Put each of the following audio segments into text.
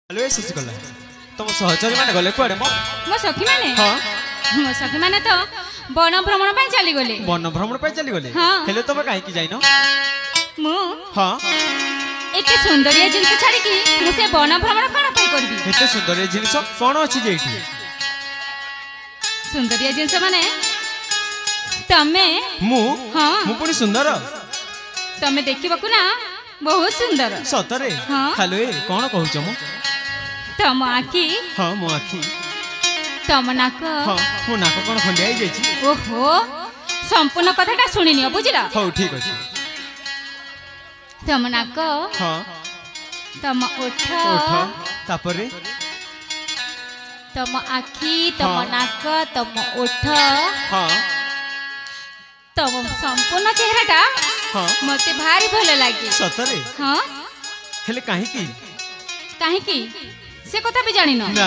Hello ए शशिकला तुम सहचरी माने गले कुआडे मो सखी माने हां मो सखी माने तो वन भ्रमण पे चली गले वन भ्रमण पे चली गले हां हेले तबे काहे की जाइनो मु हां एते सुंदरिया जिंस छाड़ी की मु से वन भ्रमण कोन पे करबी एते सुंदरिया जिंस कोन अछि जेठी सुंदरिया जिंस माने तमे मु हां मु पुनी सुंदर तमे देखिबकु ना बहुत सुंदर सतरे हां हेलो ए कोन कहउछ मु तम आखी हां मो आखी तम नाक हां मो नाक कोन खंडिया जाई छी ओहो संपूर्ण कथाटा सुनिनियो बुझिला हो ठीक अछि तम नाक हां तम ओठ तापरे तम आखी तम नाक तम ओठ हां तम संपूर्ण चेहराटा हां मते भारी भल लागे सतरे हां हेले काहे की काहे की से कथा भी जानिनो ना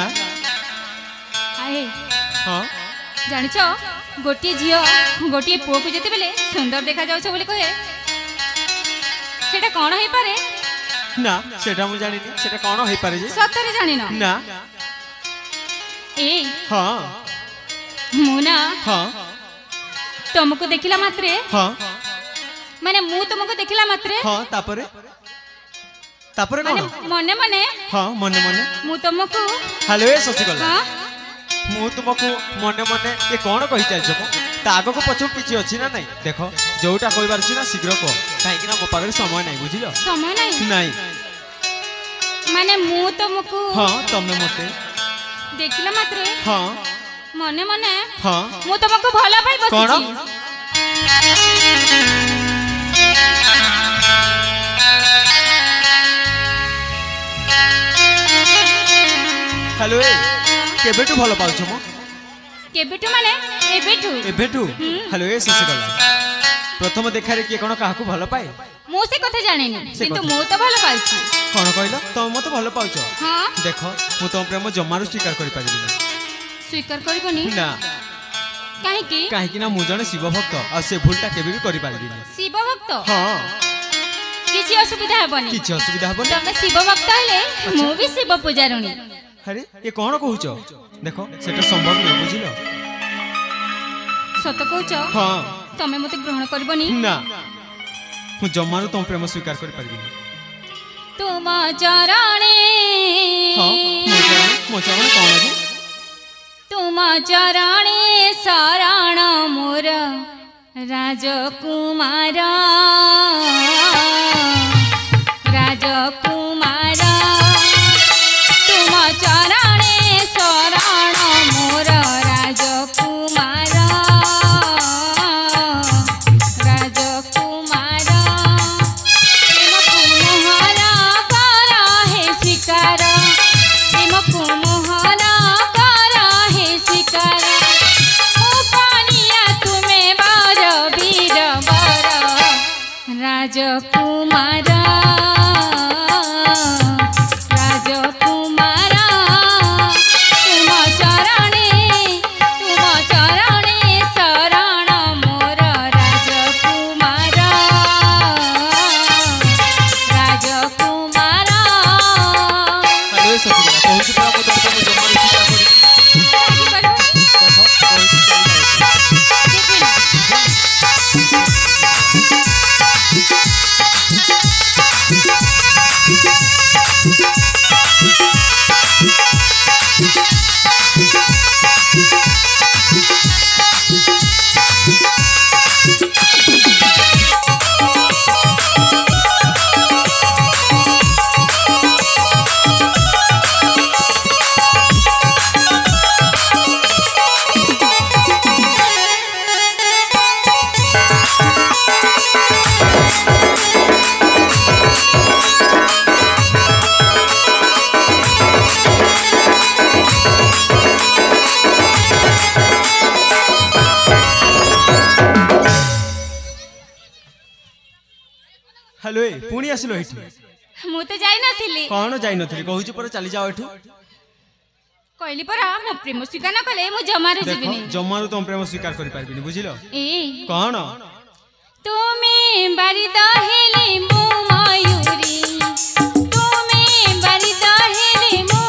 आए हां जानिछो गोटी झियो गोटी पुओ को जते बेले सुंदर देखा जाउछ बोली कहे सेटा कोन होई पारे ना सेटा मु जानिनी सेटा कोन होई पारे जे सतरे जानिनो ना ए हां मुना हां तुमको देखिला मात्रे हां माने मु तुमको देखिला मात्रे हां तापरे तापरे माने कोन मने मने हां मने मने मु तुमको हेलो ए शशिकला हां मु तुमको मने मने ए कोन कहि चाल छको ता आगो को पछो किछि अछि ना नहीं देखो जोटा कहि बार छी ना शीघ्र को काहे कि ना मो पाखरे समय नहीं बुझिलो समय नहीं नहीं माने मु तुमको हां तमे मते देखिला मात्रे हां मने मने हां मु तुमको भला पाई बसिछि कोन हेलो ए केबेटू भलो पाउछ मो केबेटू माने एबेटू हेलो ए शशिकला प्रथम देखा रे के कोन काहाकू भलो पाए मु से कथा जानिनी किंतु मु तो भलो पाइछि कोन कहलो तुम मते भलो पाउछ हां देखो मु तुम प्रेम जमारू स्वीकार करि पारिबिनी स्वीकार करबनी ना काहे कि ना मु जने शिव भक्त आ से भूलटा केबे भी करि पारिबिनी शिव भक्त हां किछि असुविधा हेबनी किछि असुविधा हेबनी तमे शिव भक्त हले मु भी शिव पूजारुणी अरे ये कोन कहूछ देखो सेटा संभव न बुझिलो सत कहूछ हां तमे मते ग्रहण करबनी ना मु जमारू तुम प्रेम स्वीकार करि पारिबिनी तुम चरणे हां मो चरण कोन अछि तुम चरणे शरण मोर राजकुमार राजकुमार तुम चरणे शरण मोर राजकुमार राजकुमार तुमको मोहरा करा है शिकार तुमको मोहरा करा है शिकार तुम्हें बर वीर बर राजकुमार राजकुमार तुम चरणे शरण मोर राजकुमार राजकुमार हेलो सखी कहूछ पूरा मो तुम प्रेम जमारू स्वीकार करि देखो कहूछ हेलो ए पुणी आसिलो एठी मु तो जाई नथिली कोन जाई नथली कहूछ पर चली जाओ एठू कहली परा मो प्रेम स्वीकार न कले मु जमारू जीविनी जमारू तुम प्रेम स्वीकार करि पारबिनी बुझिलो ए कोन तुमे बारी दहेली मु मयूरी तुमे बारी दहेली मु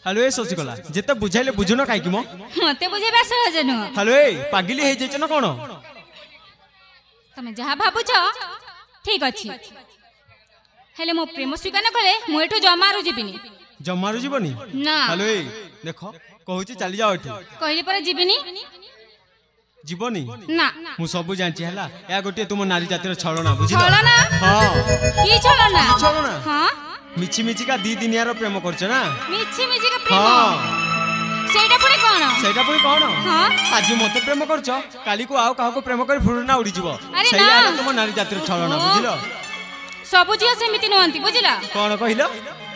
हेलो ए शशिकला जेते बुझाइले बुझुन काई कि मो मते बुझेबा सहज नुह। हेलो ए पागिली हे जेछ न कोन तमे जहा भाबुछ ठीक अछि हेले मो प्रेम स्वीकार न करे मु एठो जमारू जिबिनी। जमारू जीवनी ना हेलो ए देखो कहूची चली जाओ एठू कहली पर जिबिनी जीवनी ना मु सब जानची हला या गोटे तुम नारी जातिर छलना बुझिलो छलना हां की छलना छलना हां मिछि मिछि का दी दिनिया रो प्रेम करछ ना मिछि मिछि का प्रेम हां सेटा पुणी कोन सेटा पुणी कोन हां आज मते प्रेम करछ काली को आउ काहा को प्रेम कर फुरना उड़ी जीवो अरे सही ना। आला तुम नारी जातिर छलना बुझिलो सबु झियो सेमिति नहंती बुझिला कोन कहिलो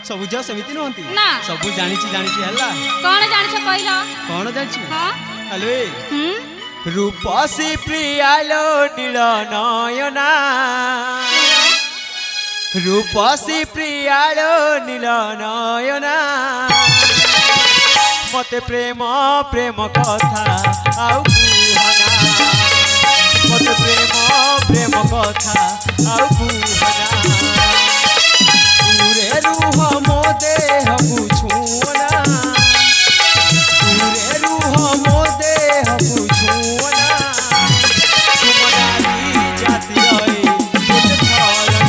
सब झ समिति नहंती ना। सब जानिची जानिची हला कोन जानिछ कहला कोन जानची हां हेलो ए रूपसी प्रियालो नील नयना रूपसी प्रियालो नील नयना मते प्रेम प्रेम कथा आउ कुहना मते प्रेम प्रेम कथा आउ कुहना पूरे रूह मो देह बुझुना पूरे रूह मो देह बुझुना तुम नारी जाति रहे खुद छलना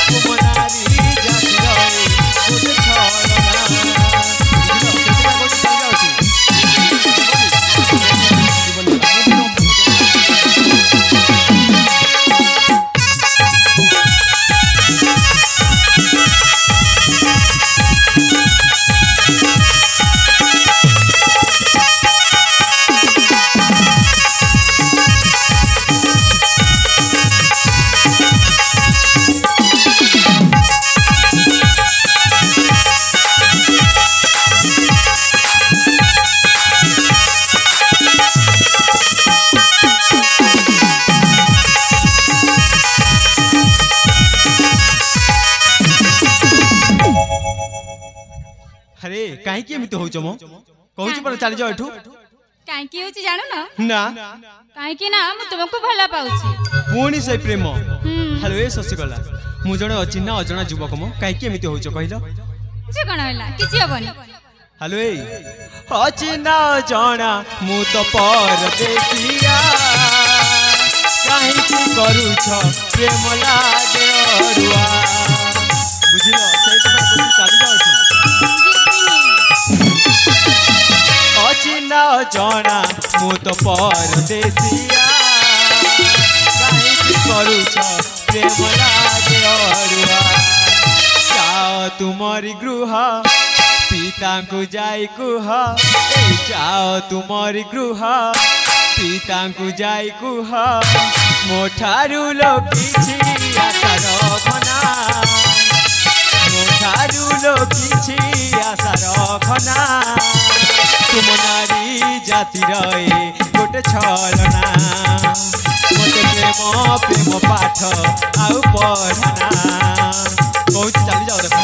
तुम नारी जाति रहे खुद अरे काहे की एमिति होउछ मो कहूची पर चली जाओ एठू काहे की होची जानो ना ना काहे की ना मु तुमको भला पाउची पुणी से प्रेम हेलो ए शशिकला मु जणे अचिन्ना अजणा युवक मो काहे की एमिति होउछ कहिलो जे कोन होला किछि हबनी हेलो ए अचिन्ना जणा मु तो परदेसिया काहे की करूछ प्रेम लागे अरुआ बुझिलो सेठ पर चली जाओ एठू अचिन्ना जणा मु तो परदेसिया काहे की करूछ प्रेम लागे अरुआ जाओ तुमरी गृह पिता को जाई कुह जाओ तुमरी गृह पिता को जाई कुह मोठारू लो किछि आशा रखना मोठारू लो किछि आशा रखना तुम नारी जाति रहे गोटे छलना मते प्रेम प्रेम पाठ आउ पढ़ना बहुत चली जाओ देखो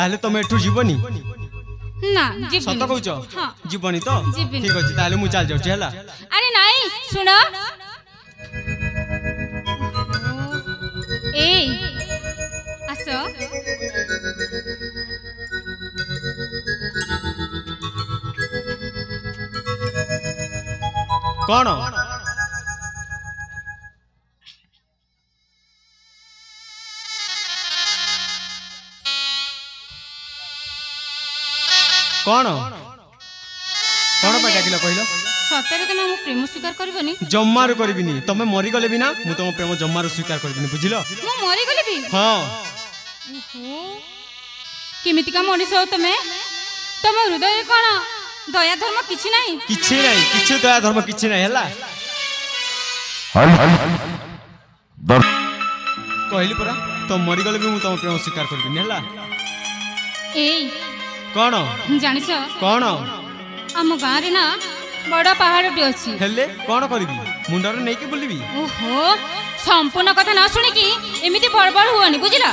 ताहले तमे एठू जीवनी ना जीवनी सत कहूच हाँ जीवनी तो जीवनी। ठीक अछि ताहले मु चल जाउछि हला अरे नहीं सुन ए आस कोन कोन कोन पे डाकिला कहलो सତରେ ତମେ ମୋ ପ୍ରେମ ସ୍ୱୀକାର କରିବନି जम्मारु करबिनी तमे मरी गले बिना मु तम प्रेम जम्मारु स्वीकार करबिनी बुझिलो ମୁଁ ମରିଗଲି ବି हां ଓହୋ କେମିତିକା ମଣିଷ हो ତମେ ତମ ହୃଦୟରେ କ'ଣ ଦୟା ଧର୍ମ କିଛି ନାହିଁ किछि दया धर्म किछि नै हला कहली परा तो मरी गले भी मु तम प्रेम स्वीकार करबिनी हला ଏଇ कोन ଜାଣିଛ कोन ଆମ ଗାଁରେ ନା ବଡ଼ ପାହାଡ଼ଟି ଅଛି हेले कोन करबी मुंडर नै के बुलिबी ଓହୋ ସମ୍ପୂର୍ଣ୍ଣ କଥା ନ ଶୁଣିକି ଏମିତି ବଡ଼ବଡ଼ ହୁଅନି ବୁଝିଲ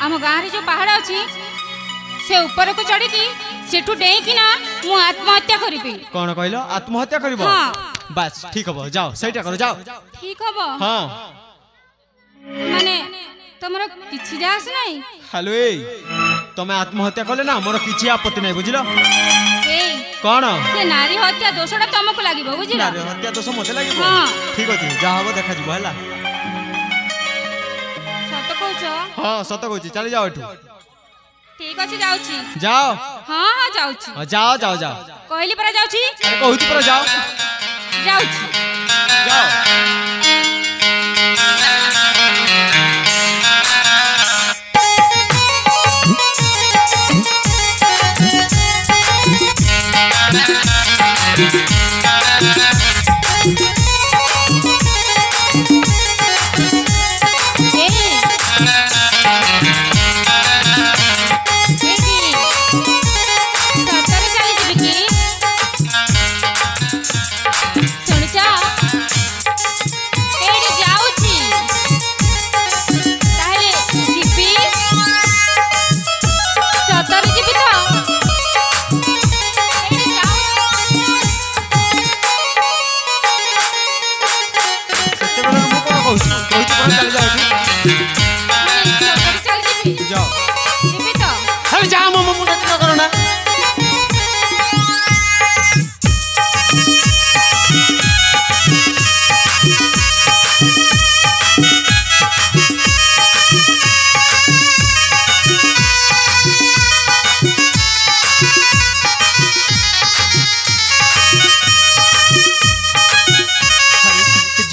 ଆମ ଗାଁରେ ଯୋଉ ପାହାଡ଼ ଅଛି ସେ ଉପରକୁ ଚଢ଼ିକି ସେଠୁ ଡେଇଁକିନା ମୁଁ ଆତ୍ମହତ୍ୟା କରିବି कोन कहलो आत्महत्या करबो हाँ बस ठीक हो जाओ सहीटा करो जाओ ଠିକ ହବ हां ମାନେ ତମର କିଛି ଯାସ ନାହିଁ हेलो ए तमे आत्महत्या कले ना मोर किछि आपत्ति नै बुझिलो ଏଇ कोन ସେ ନାରୀ ହତ୍ୟା ଦୋଷଟା ତମକୁ ଲାଗିବ ବୁଝିଲ नारे हत्या तो मते लागिबो हाँ। ठीक अछि जा हबो देखा जिवो हला ସତ କହୁଛ हां सत कहूची चली जाओ एठू ଠିକ ଅଛି ଯାଉଛି जाओ ହଁ ହଁ ଯାଉଛି जाओ जाओ जाओ କହିଲି ପରା ଯାଉଛି अरे कहूची पर जाओ ଯାଉଛି जाओ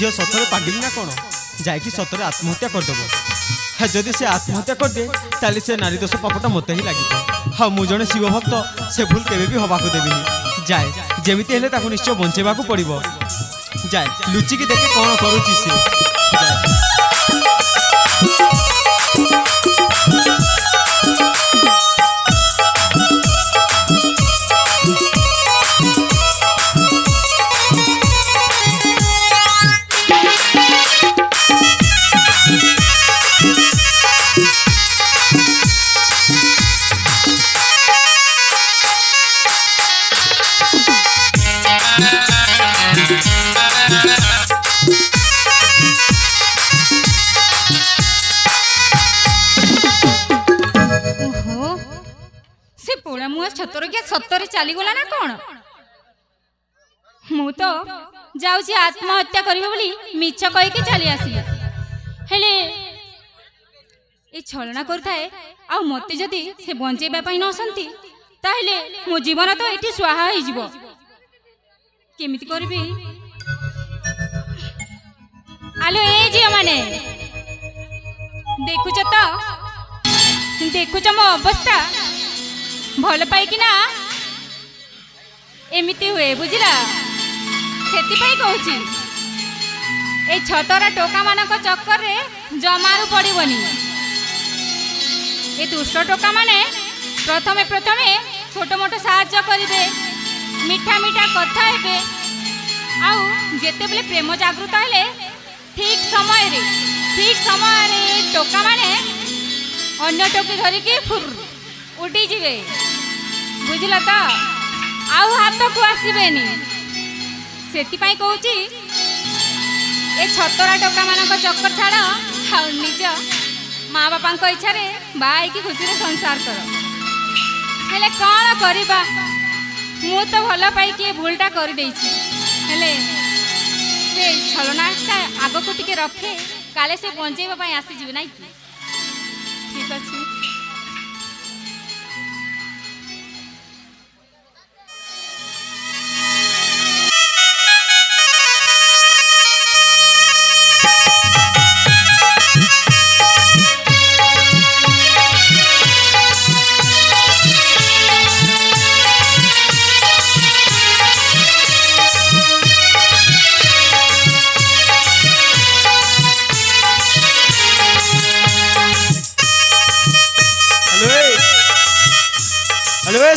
झील सतरे पांडिल ना कौन जाकि सतरे आत्महत्या करदेव हाँ जदि से आत्महत्या करदे ताली से नारी दोष पापटा मत ही लगे हाँ मु जड़े शिव भक्त से भूल केवे भी हवा देविनी जाए जमीती हेले ताकू निश्चय बंचेबा पड़ो जाए लुचिकी देखे कौन करुच्ची सी छतर क्या सतरे चलीगला ना कौन मु तो जाऊँ आत्महत्या करिबे बोली मिछ कहीकि चली आसी हेले ए छलना करथाए आ मते जदी से बंचेबा पई न संती ताहले मो जीवन तो एठी स्वाहा हो जिवो केमिति करबी आलो ए जी माने देखुच मो अवस्था भल पाई कि ना एमिति हुए बुझला सेति पाई कहूची ए छतरा टोका मानक चक्कर रे जमारू पड़िबनी ए दुष्ट टोका माने प्रथमे छोट मोट साहाय्य करिवे मीठा मीठा कथा हेबे आउ जेते बेले प्रेम जागृत हेले ठीक समय रे टोका माने अन्य टोकी धरिकी फुर उड़ी जिवे बुझिला तो आउ हाथ को आसबेनी सेतिपाई कहूची ए छतरा टोका मानक चक्कर छाड़ आउ निज माँ बापा इच्छा बाई की खुशी रे संसार कर हेले कौन करबा मु तो भल पाई भूलटा कर देछि हेले से छलनाटा आग को टिके रखे काले से बंजेबा पई आसी जिवे नाइ ठीक अछि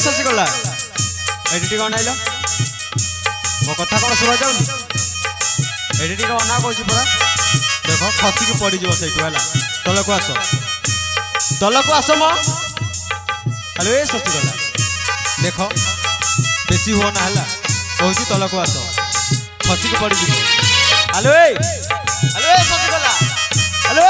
शशिकला एडिटी कौन आइल मो कथा कौन शुभा जाऊनी एडिटी कौन ना कहूँ परा देख खसिक पड़ जा से तलक आस मो हेलो ए शशिकला देख बेसी हुआ ना है कहूँ तलक आस खसिक पड़ जा हेलो ए शशिकला हेलो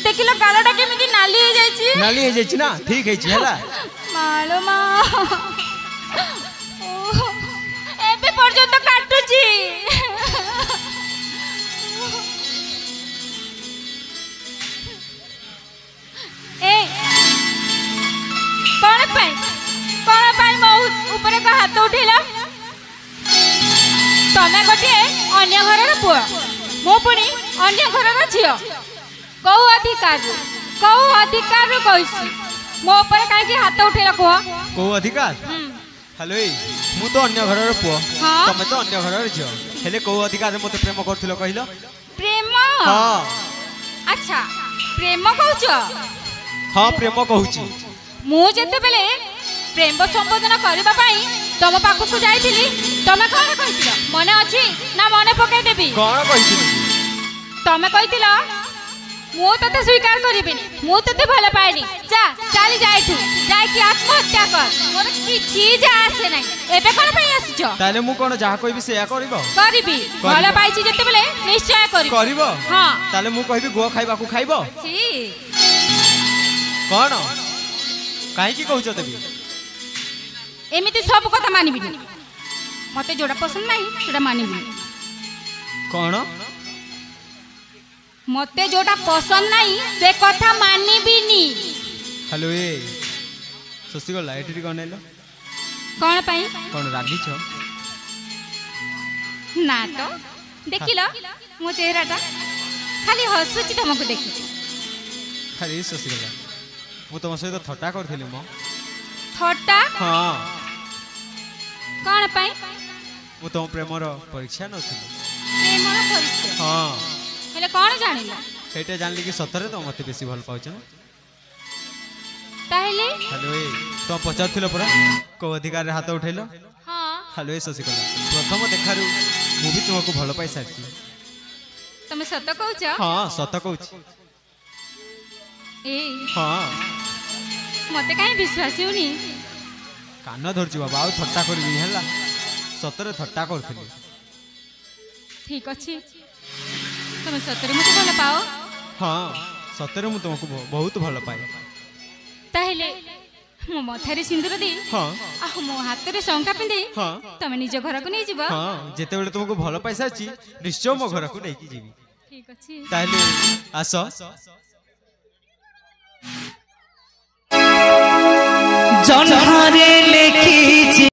देखिलो गालटा केमिति नाली हो जाइछि ना ठीक है हला मालो मा एबे पर्यंत काटुची ए कोन पाई मो ऊपर का हाथ उठेला तमे गोटे अन्य घरर पुआ मो पुणी अन्य घरर झियो कौ अधिकार कहिसी मो ऊपर काहे हाथ उठेला कह कौ अधिकार हेलो मु तो अन्य घरर पुआ तमे तो अन्य घरर झियो हेले कौ अधिकार मते प्रेम करथिलो कहिलो प्रेम हां अच्छा प्रेम कहउछ हां प्रेम कहउची मु जते बेले प्रेम संबोधन करबा पई तम पाखु जाइथिली तमे कोन कहिथिलो मने अछि ना मने पकाई देबी कोन कहिथिली तमे कहिथिलो मु तते स्वीकार करिबिनी मु तते भले पाइनी जा चली जाइथु जाय कि आत्महत्या कर मोर किछि जा आसे नै एबे कोन पई आसिछो ताले मु कोन जहा कहबी से या करबो करिबी भले पाइछि जते बेले निश्चय करबो हां ताले मु कहबी गो खाइबा को खाइबो छी कोन काहे की कहउछ तबी एमिति सब कथा मानिबिनी मते जोडा पसंद नाही सेडा मानिबिनी कोन मते जोटा पसंद नहीं से कथा मानिबिनी हेलो ए शशिकला एठी कोन आइलो कोन पई कोन रागी छ ना तो देखिलो मो चेहराटा खाली हसुची तुमको देखि अरे शशिकला मु तुम सहित थट्टा करथिली मो थट्टा हां कोन पई मु तुम प्रेमर परीक्षा नथिली प्रेमर परीक्षा हां हेले कोन जानिला एटा जानली कि सतरे तो मते बेसी भल पाउछ ना ताहेले हेलो ए तो पचारथिलो परा को अधिकार रे हाथ उठैलो हां हेलो ए शशिकला प्रथम देखारु मु भी तुमको भल पाई सारछि तमे सत कहउछ हां सत कहउछ ए हां मते काई विश्वास होनी कान धरछु बाबा आ थट्टा करबी हला सतरे थट्टा करथिली ठीक अछि तमे सतरे मते भल पाओ हां सतरे मु तुमको बहुत भल पाए ताहेले मो मथारे सिंदूर दे हां आ मो हाथ रे शंखा पिंदे हां तमे निज घर को नै जीवा हां जेते बेले तुमको भल पाई सारछि निश्चय मो घर को नै की जीवी ठीक अछि ताहेले आसो जन्हरे लेखी